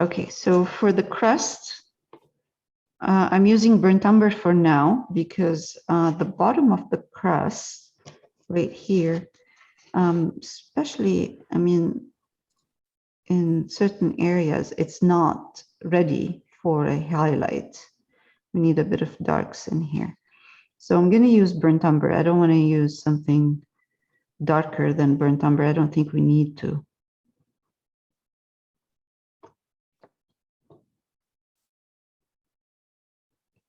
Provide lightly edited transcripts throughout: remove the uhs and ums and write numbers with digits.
Okay, so for the crust, I'm using burnt umber for now because the bottom of the crust right here, especially, I mean, in certain areas, it's not ready for a highlight. We need a bit of darks in here. So I'm going to use burnt umber. I don't want to use something darker than burnt umber. I don't think we need to.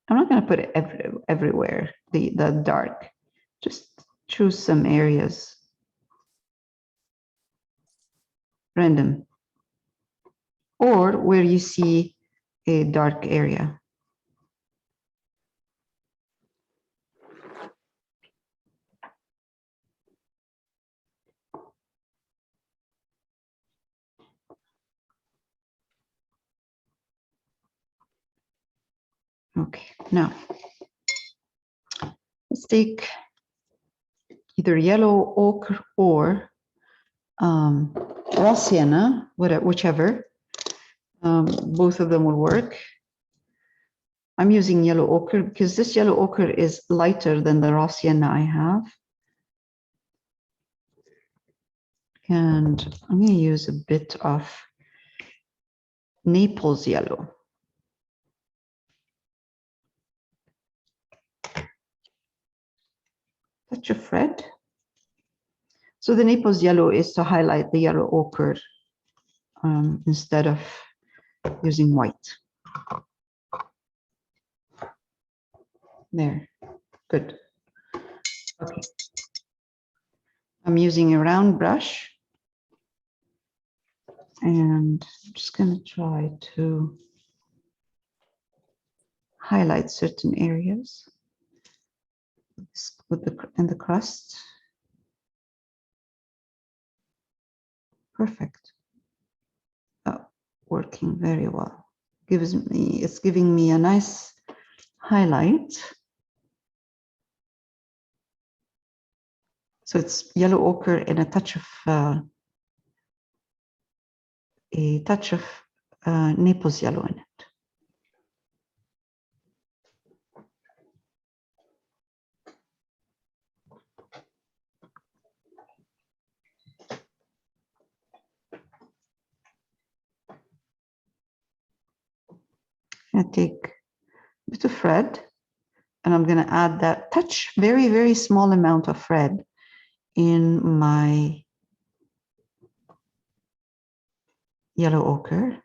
I'm not going to put it everywhere, the dark. Just choose some areas. Random. Or where you see a dark area. Okay, now let's take either yellow ochre or raw sienna, whichever. Both of them will work. I'm using yellow ochre because this yellow ochre is lighter than the raw sienna I have. And I'm going to use a bit of Naples yellow. Touch of red. So the Naples yellow is to highlight the yellow ochre instead of using white. There, good. Okay. I'm using a round brush and I'm just going to try to highlight certain areas with the crust. Perfect. Oh, working very well. It's giving me a nice highlight. So it's yellow ochre and a touch of Naples yellow in it. I take a bit of red and I'm going to add that touch, very, very small amount of red in my yellow ochre.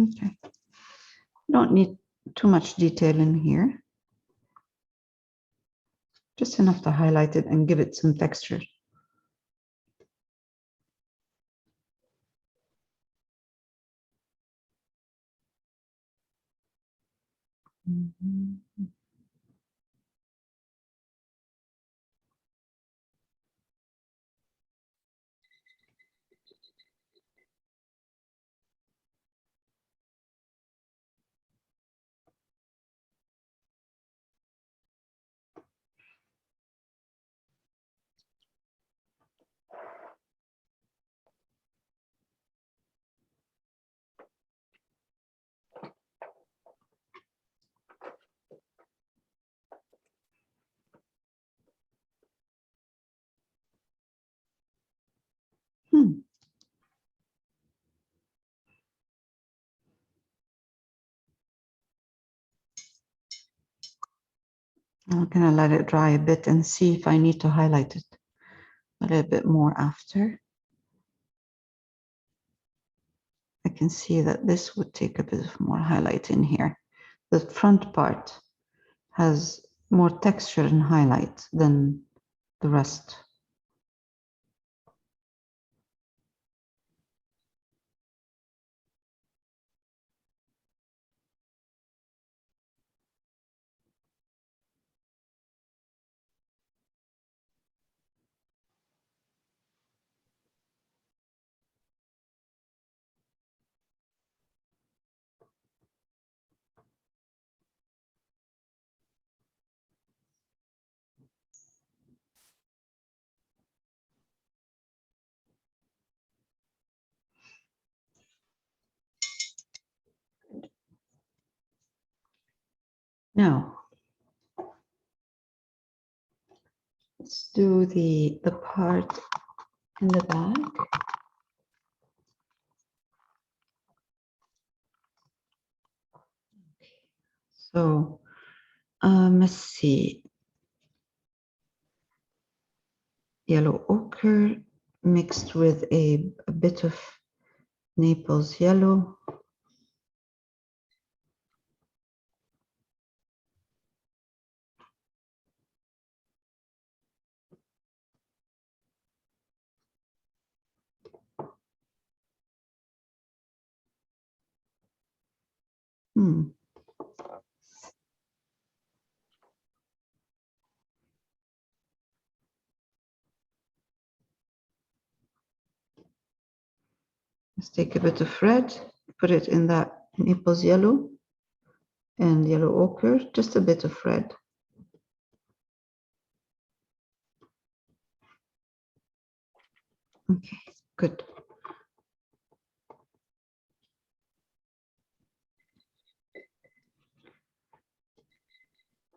Okay. Don't need too much detail in here. Just enough to highlight it and give it some texture. I'm gonna let it dry a bit and see if I need to highlight it a little bit more after. I can see that this would take a bit of more highlight in here. The front part has more texture and highlight than the rest. Now, let's do the part in the back. So let's see. Yellow ochre mixed with a bit of Naples yellow. Let's take a bit of red, put it in that Naples yellow and yellow ochre, just a bit of red. Okay, good.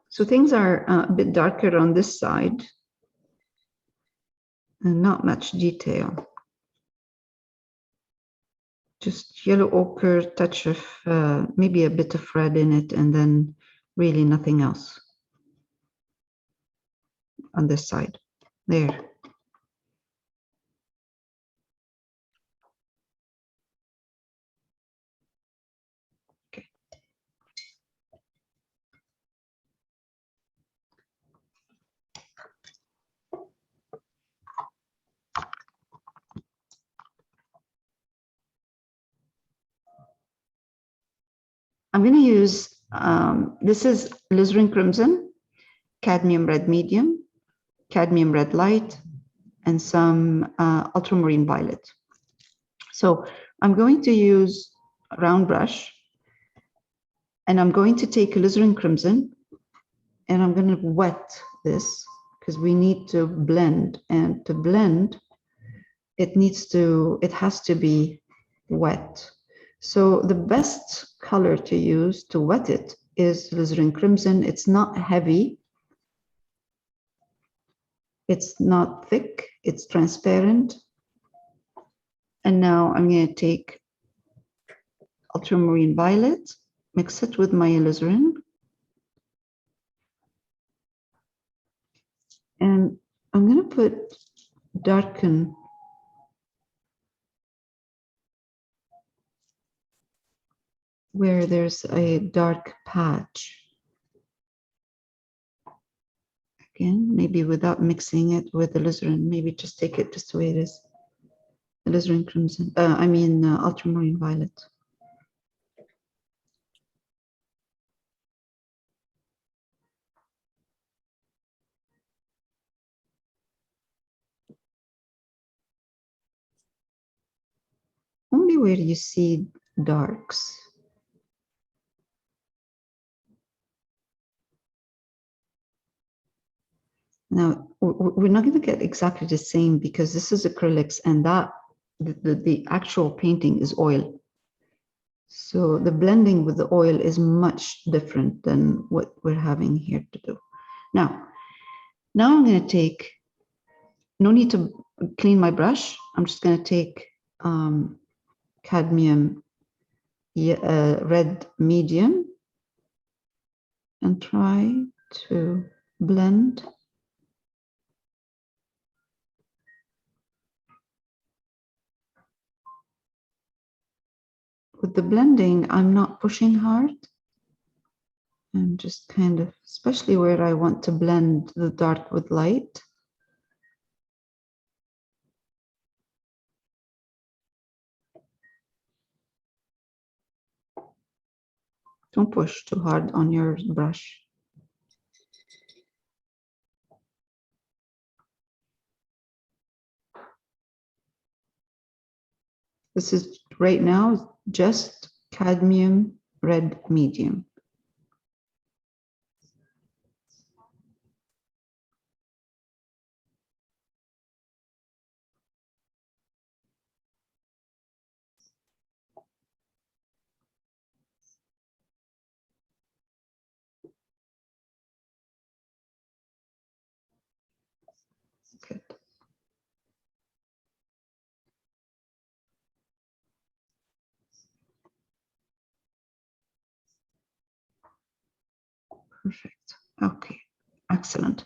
So things are a bit darker on this side and not much detail. Just yellow ochre, touch of maybe a bit of red in it, and then really nothing else on this side. There. Okay. I'm going to use, this is alizarin crimson, cadmium red medium, cadmium red light, and some ultramarine violet. So I'm going to use a round brush, and I'm going to take alizarin crimson, and I'm going to wet this because we need to blend, and to blend, it has to be wet. So the best color to use to wet it is alizarin crimson. It's not heavy. It's not thick. It's transparent. And now I'm going to take ultramarine violet, mix it with my alizarin. And I'm going to darken where there's a dark patch. Again, maybe without mixing it with the alizarin, maybe just take it just the way it is. Alizarin crimson, ultramarine violet. Only where you see darks. Now, we're not going to get exactly the same because this is acrylics and that the actual painting is oil. So the blending with the oil is much different than what we're having here to do. Now I'm going to take, no need to clean my brush. I'm just going to take cadmium red medium and try to blend. With the blending, I'm not pushing hard. I'm just kind of, especially where I want to blend the dark with light. Don't push too hard on your brush. This is right now just cadmium red medium. Good. Perfect. Okay, excellent.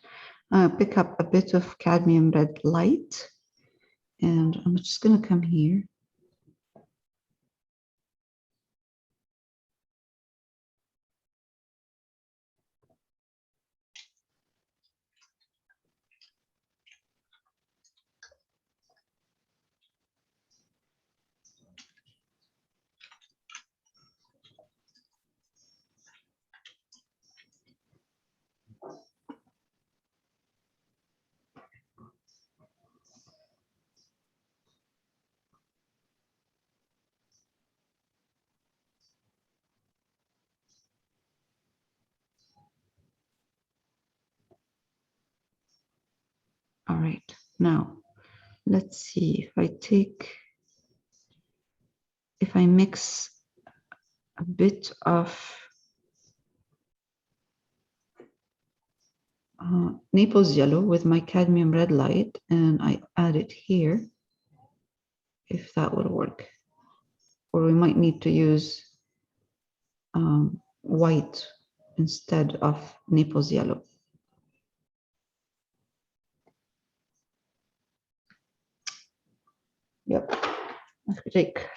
Pick up a bit of cadmium red light, and I'm just going to come here. All right, now let's see if I mix a bit of Naples yellow with my cadmium red light, and I add it here, if that would work. Or we might need to use white instead of Naples yellow. Yep, take.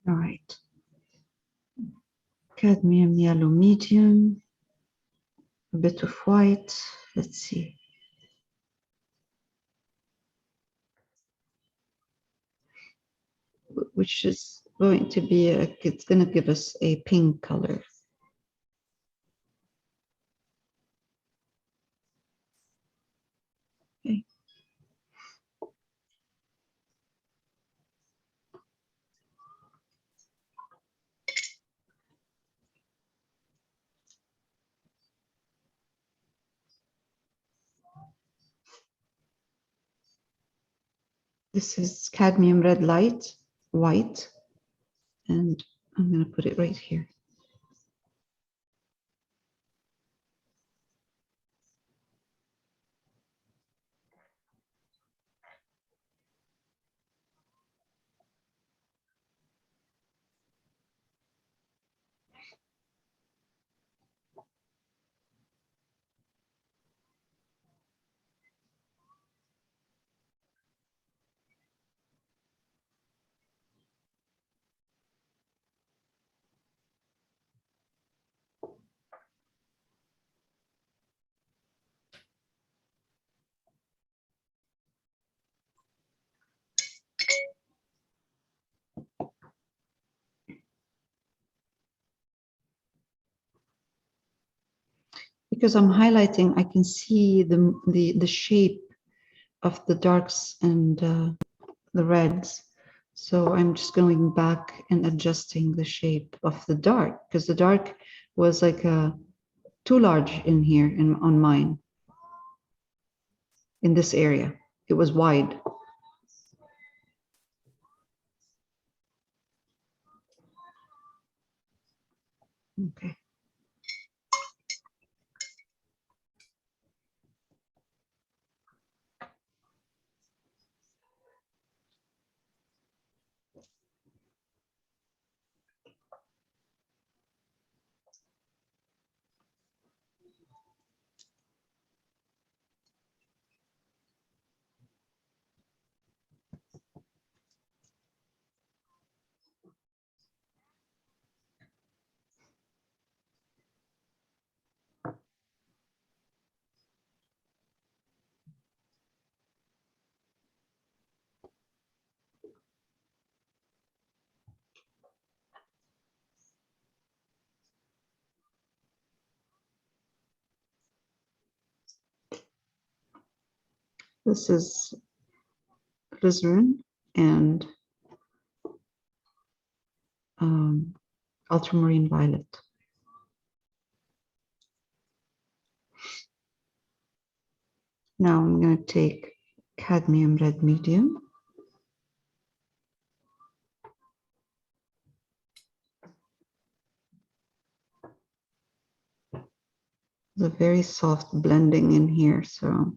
All right. Cadmium yellow medium, a bit of white. Let's see. Which is going to be, it's going to give us a pink color. Okay. This is cadmium red light, white, and I'm going to put it right here. Because I'm highlighting, I can see the shape of the darks and the reds. So I'm just going back and adjusting the shape of the dark, because the dark was like too large in here on mine. In this area, it was wide. Okay. This is glycerin and ultramarine violet. Now I'm going to take cadmium red medium. There's a very soft blending in here, so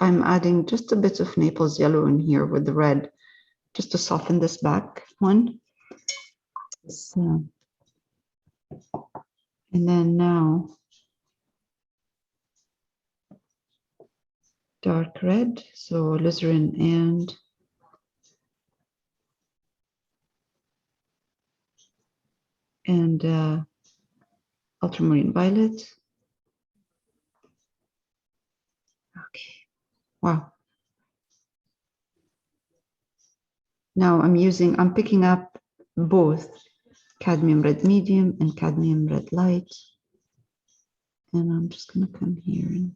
I'm adding just a bit of Naples yellow in here with the red, just to soften this back one. And then now, dark red, so alizarin and ultramarine violet. Okay, wow. Now I'm picking up both cadmium red medium and cadmium red light. And I'm just gonna come here and,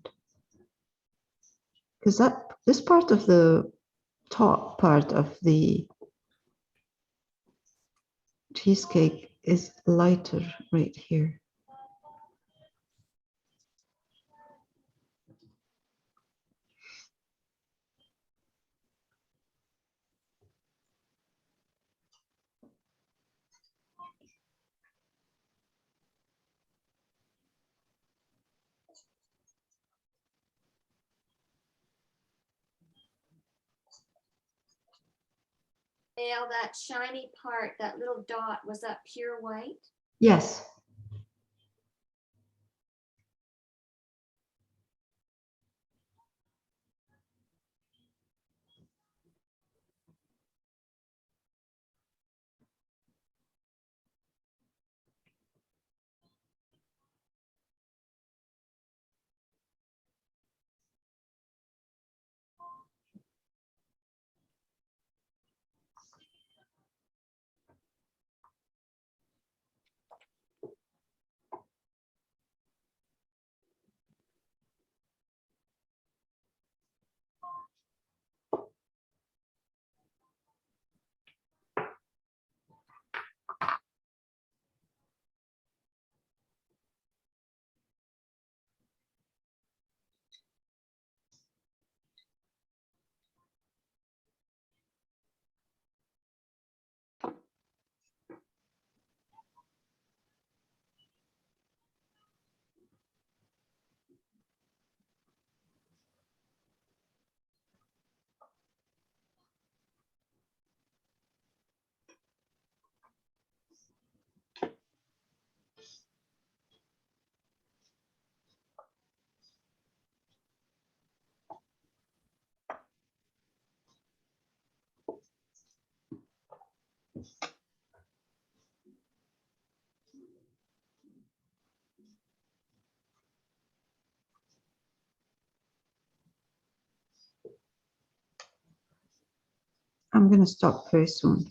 because this part of the top part of the cheesecake is lighter right here. Now that shiny part, that little dot, was that pure white? Yes. I'm going to stop very soon.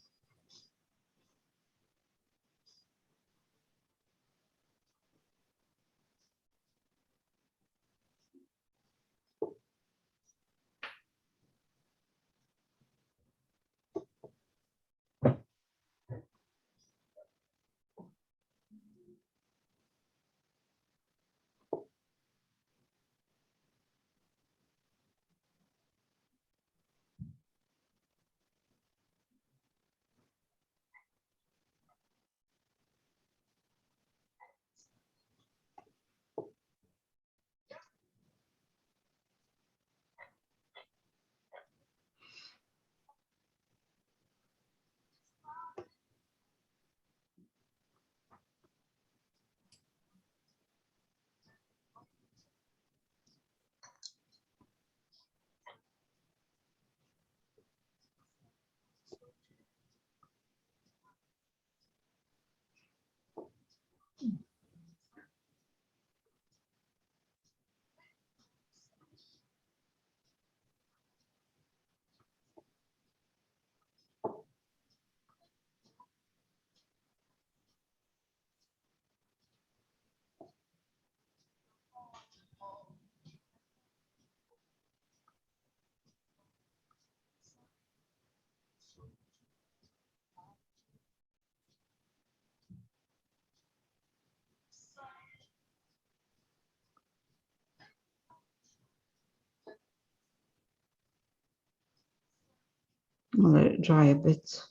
I'll let it dry a bit.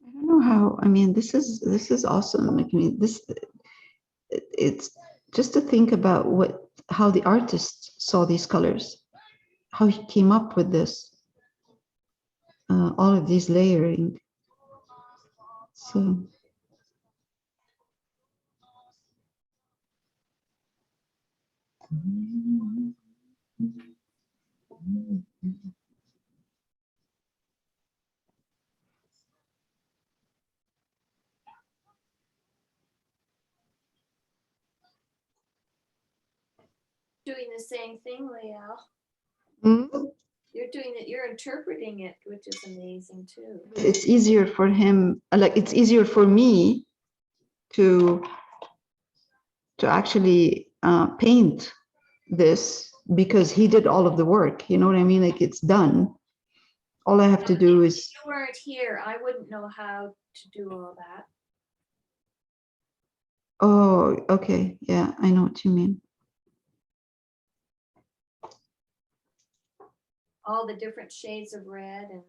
I don't know how, I mean, this is awesome. Like, I mean, it's just to think about how the artist saw these colors, how he came up with this, all of these layering. So. Doing the same thing, Leo. Mm. You're doing it, you're interpreting it, which is amazing too. It's easier for him, like it's easier for me to actually paint this because he did all of the work. You know what I mean? Like it's done. All I have to do If is. you weren't here, I wouldn't know how to do all that. Oh, okay. Yeah, I know what you mean. All the different shades of red and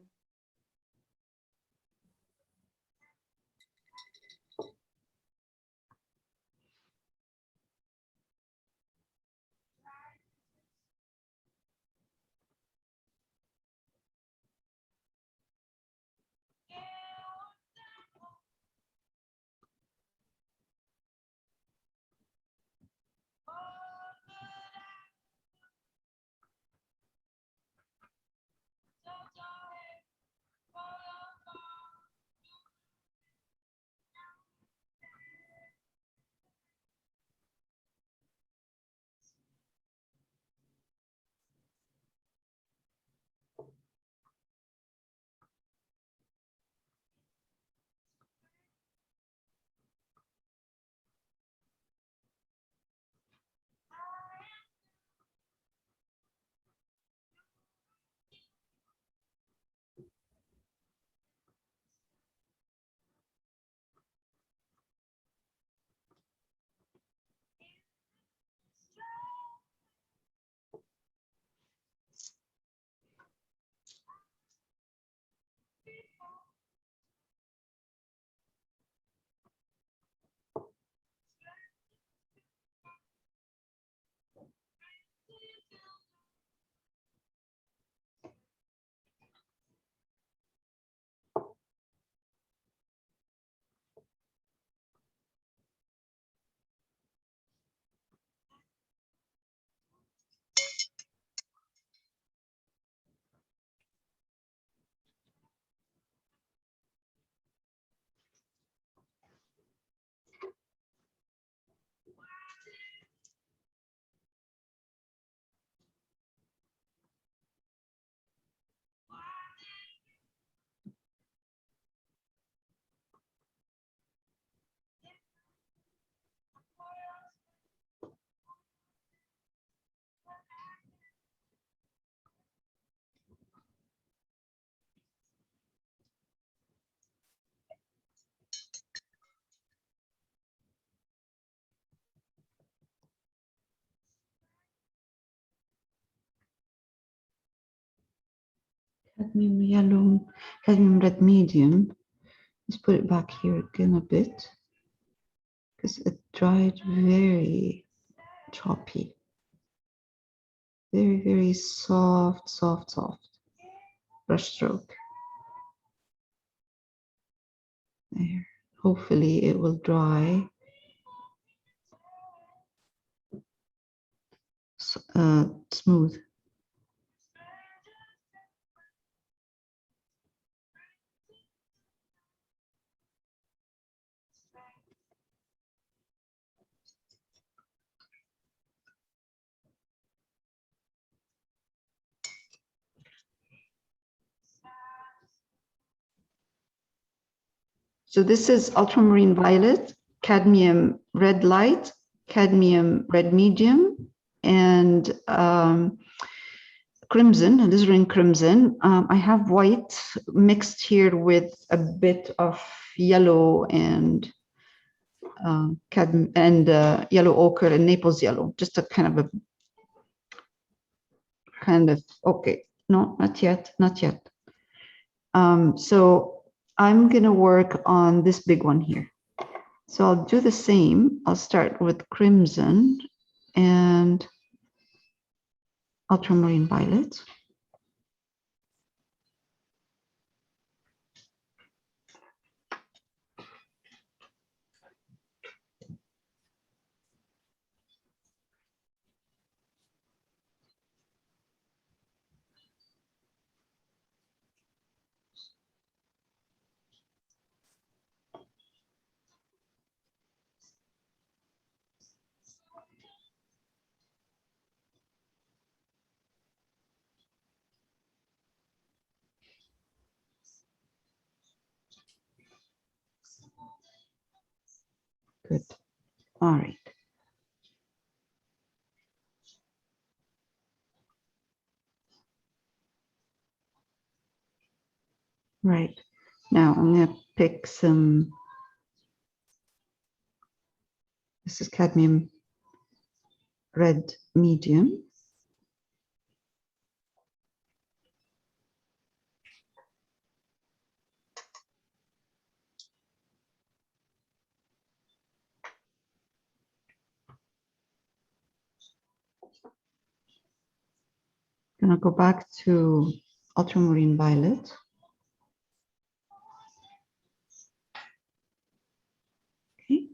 Cadmium yellow, cadmium red medium. Let's put it back here again a bit because it dried very choppy. Very, very soft, soft, soft brush stroke. There. Hopefully it will dry smooth. So this is ultramarine violet, cadmium red light, cadmium red medium, and crimson, alizarin crimson. I have white mixed here with a bit of yellow and yellow ochre and Naples yellow, just a kind of okay, no, not yet, not yet. So I'm gonna work on this big one here. So I'll do the same. I'll start with crimson and ultramarine violet. Good. All right. Right. Now I'm going to pick some, this is cadmium red medium. Gonna go back to ultramarine violet. Okay.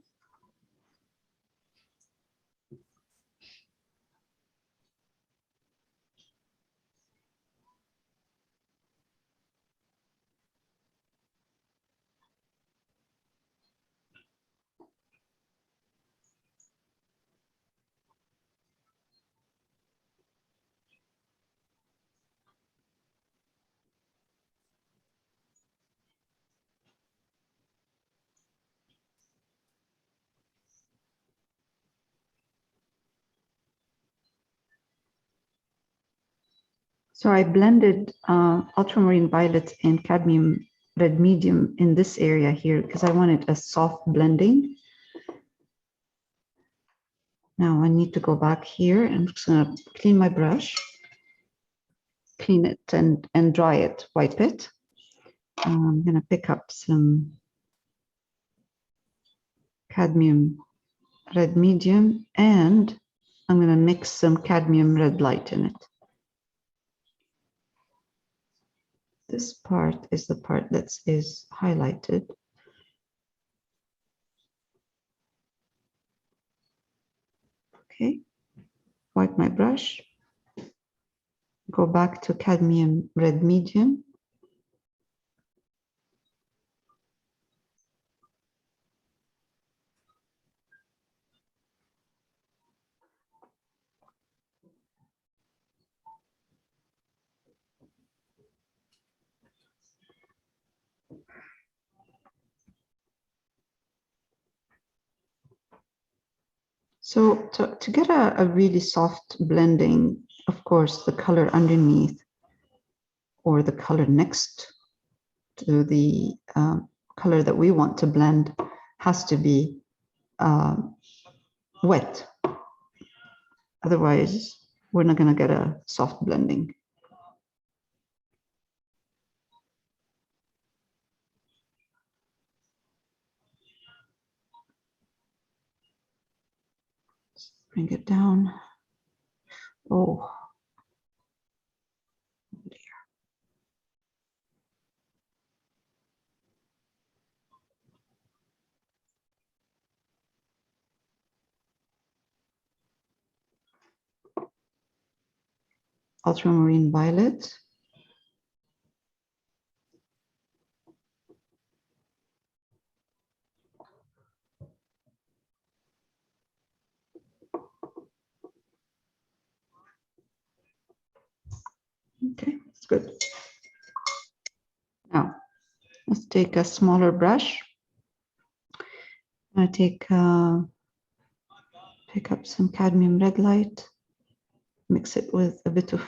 So I blended ultramarine violet and cadmium red medium in this area here because I wanted a soft blending. Now I need to go back here and I'm just gonna clean my brush, clean it and dry it, wipe it. I'm gonna pick up some cadmium red medium and I'm gonna mix some cadmium red light in it. This part is the part that is highlighted. Okay, wipe my brush, go back to cadmium red medium. So to get a really soft blending, of course, the color underneath or the color next to the color that we want to blend has to be wet. Otherwise, we're not going to get a soft blending. Bring it down. Oh, dear. Ultramarine violet. Okay, that's good. Now, let's take a smaller brush. I'm going to pick up some cadmium red light. mix it with a bit of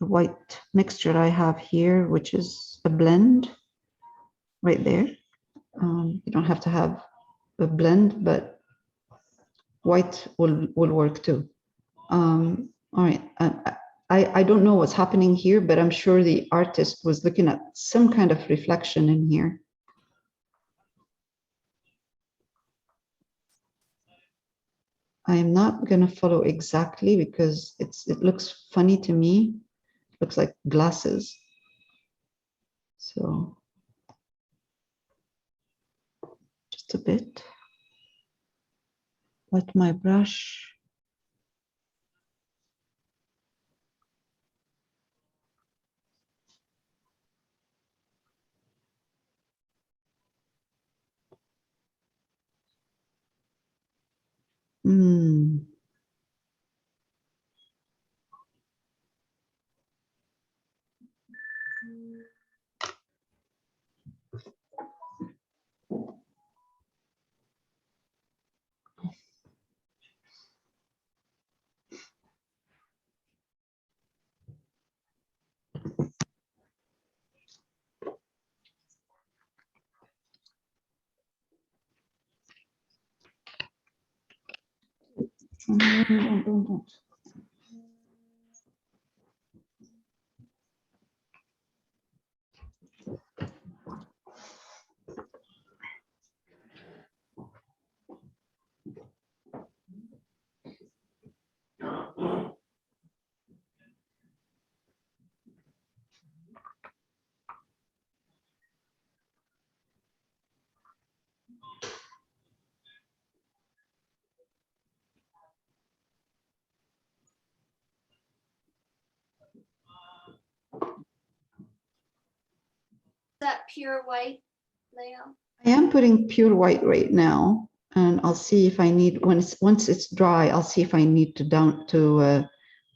the white mixture I have here, which is a blend right there. You don't have to have a blend, but white will work too. All right. I don't know what's happening here, but I'm sure the artist was looking at some kind of reflection in here. I'm not going to follow exactly because it looks funny to me. It looks like glasses. So just a bit. Wet my brush. Mm. Don't. That pure white, Leo? I am putting pure white right now, and I'll see if I need once it's dry. I'll see if I need to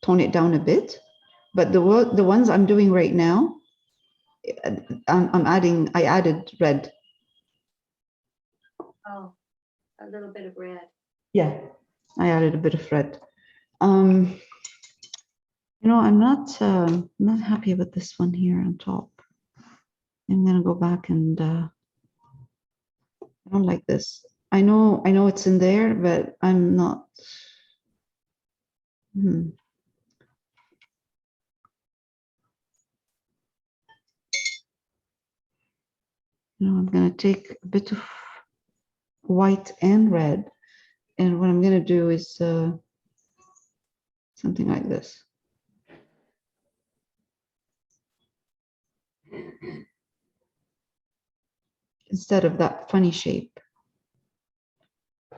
tone it down a bit. But the ones I'm doing right now, I added red. Oh, a little bit of red. Yeah, I added a bit of red. I'm not happy with this one here on top. I'm gonna go back and I don't like this. I know it's in there, but I'm not. I'm gonna take a bit of white and red, and what I'm gonna do is something like this. Instead of that funny shape.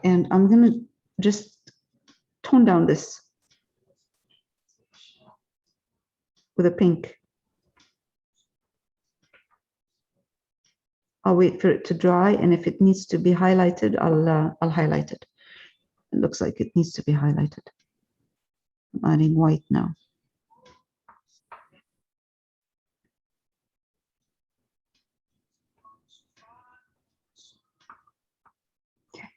And I'm gonna just tone down this with a pink. I'll wait for it to dry, and if it needs to be highlighted, I'll highlight it. It looks like it needs to be highlighted. I'm adding white now. Okay.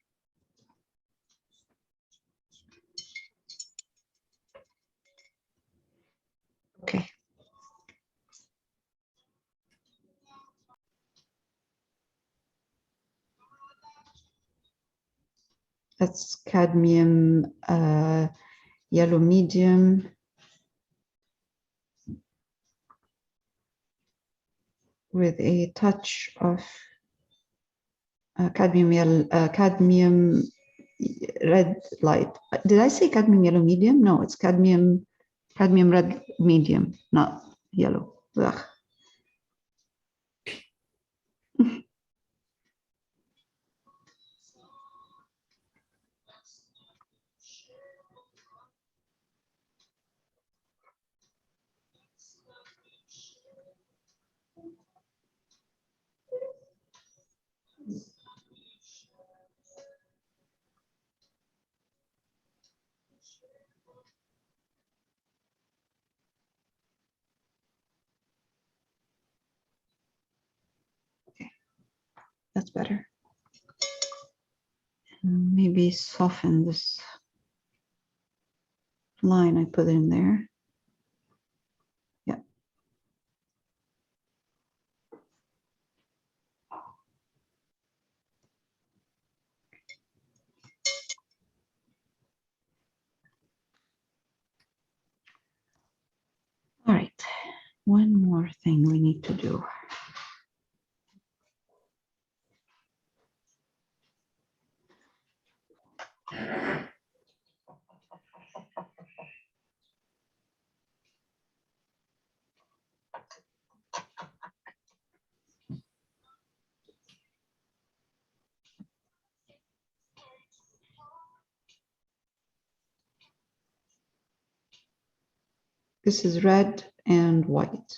Okay. That's cadmium yellow medium with a touch of cadmium red light. Did I say cadmium yellow medium? No, it's cadmium red medium, not yellow. Ugh. Okay, that's better. Maybe soften this. line I put in there. Yeah. All right, one more thing we need to do. This is red and white.